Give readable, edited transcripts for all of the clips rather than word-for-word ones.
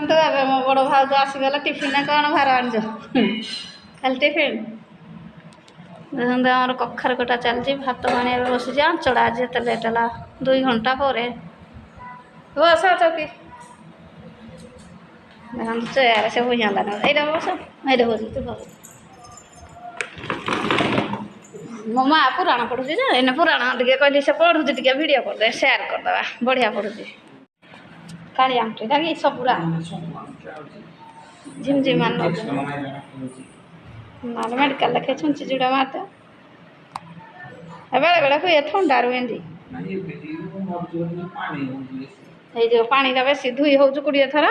तो ए मो बड़ भाउज आसीगला टिफिन कौन भार आनिज खाली टिफिन देखते आम कखार कटा चलती भात पानी बसी आंचड़ा आज एत लेट है 2 घंटा पर बस चौकी देखते चेयर से हुई यहाँ बस ये बस तू मो माँ पुराण पढ़ुची एने पुराण टे कहली से पढ़ुची टे भिड करदे सेयार करदे बढ़िया पढ़ुची काली आंटी लगी सबुरा झिमझिम ना मेडिकल देखे छुंची जुड़ा मारते बेले बेले हुए थंडा रुएंदी जो पानी का बेसी धुई हो 20 थर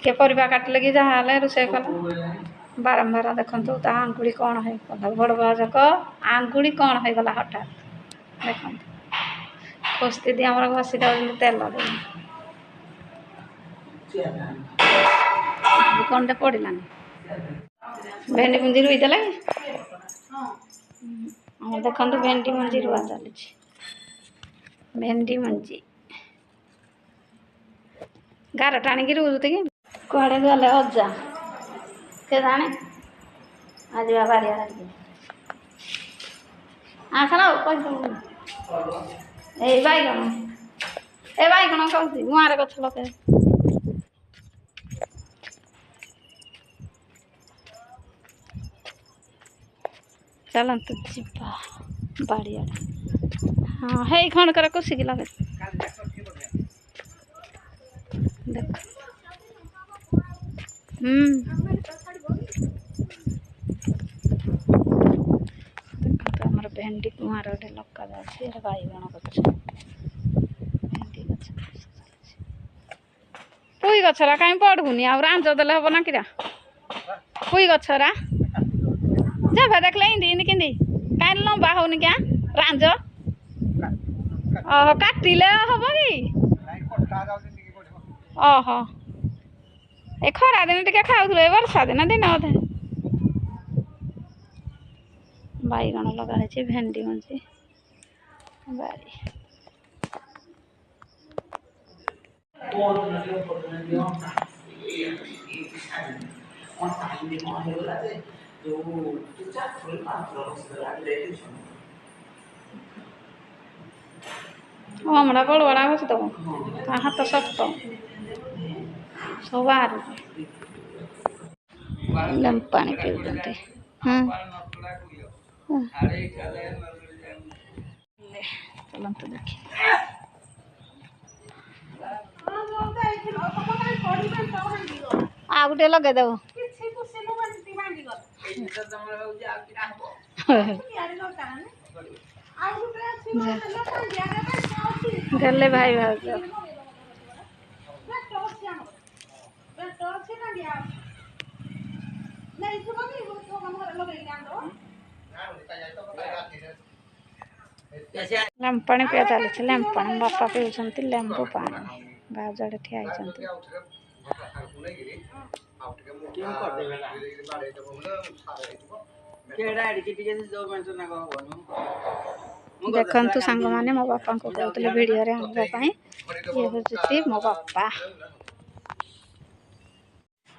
टे परिवा काटिले कि जहाँ रोषे कला बारंबार देखु ता आंगुड़ी कौन है बड़ भाजक आंगुड़ी कौन है गला हठात देख खोस्ती दी आम घसी तेल कौन टे पड़ानी भेंडी मुंजी रुईदेला देखो भेंडी मंजी रुआ चली भेंडी मंजी गार टाणी रुते कि कड़े गले अजा के जाने आज बारी आस बैगण कहती मुआरे गछ लगे चलतु जीवा बाड़ी हाँ है खंडकर कुसिक लगे देख आमर भेंडी कुआर गोटे लगा जाए बैगण गच भेंडी गच पुई गछरा कहीं पढ़ुनी आ रांझ देले हम ना कि पुई गछरा जब देखले इंदी कि कहीं लंबा होनी क्या रांझ काटिले हम कि ओहो ए खरा दिन टे खाऊ वर्षा दिन दिन बोधे बैगण लगाई भेंडी मंजी बारी हमारा बड़ बड़ा बस दब हाथ सख्त सब बाहर लेम्बू पानी पीते चलते देखिए आ गोटे लगे देव गले भाई भाज लेम्बू पानी पिया चली लेम्बू पानी बापा पीउछंती लेम्बू पानी भाउजड़े ठिया होइछंती देखु सांग मैंने मो बापा को कहते भिडियो आने ये हूँ मो बापा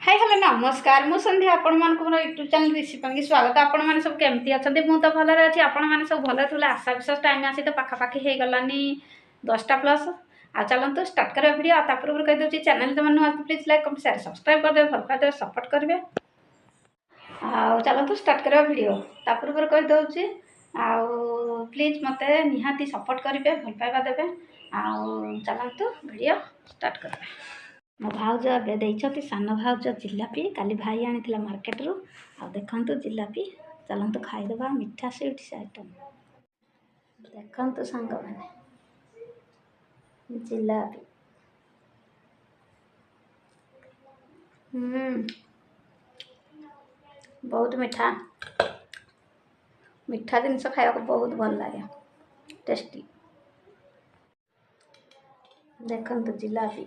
हाय हेलो नमस्कार मु संध्या आपण मान को यूट्यूब चैनल ऋषि पांगी स्वागत आपण माने सब केमती अछंती मु तो भले अछि आपण माने सब भले थुले आशा विश्वास टाइम आसी तो पाखा पाखी हे गलानी 10टा प्लस आ चलंतु स्टार्ट करबा वीडियो आ तापर कह दोची चैनल जमन नु please like comment share subscribe कर दे भल पाते सपोर्ट करबे आ चलंतु स्टार्ट करबा वीडियो तापर कह दोची आ प्लीज मते निहाती सपोर्ट करबे भल पाइबा देबे आ चलंतु वीडियो स्टार्ट करबे मो भाउज ए देती सान भाउज जिलापी काली भाई आनी मार्केट रू आ देखु जिलापी चलतु खाईदे मीठा स्वीट्स आइटम देखु सांग मैंने जिलापी बहुत मीठा मीठा जिनस खाया बहुत भल लगे टेस्टी देखु जिलापी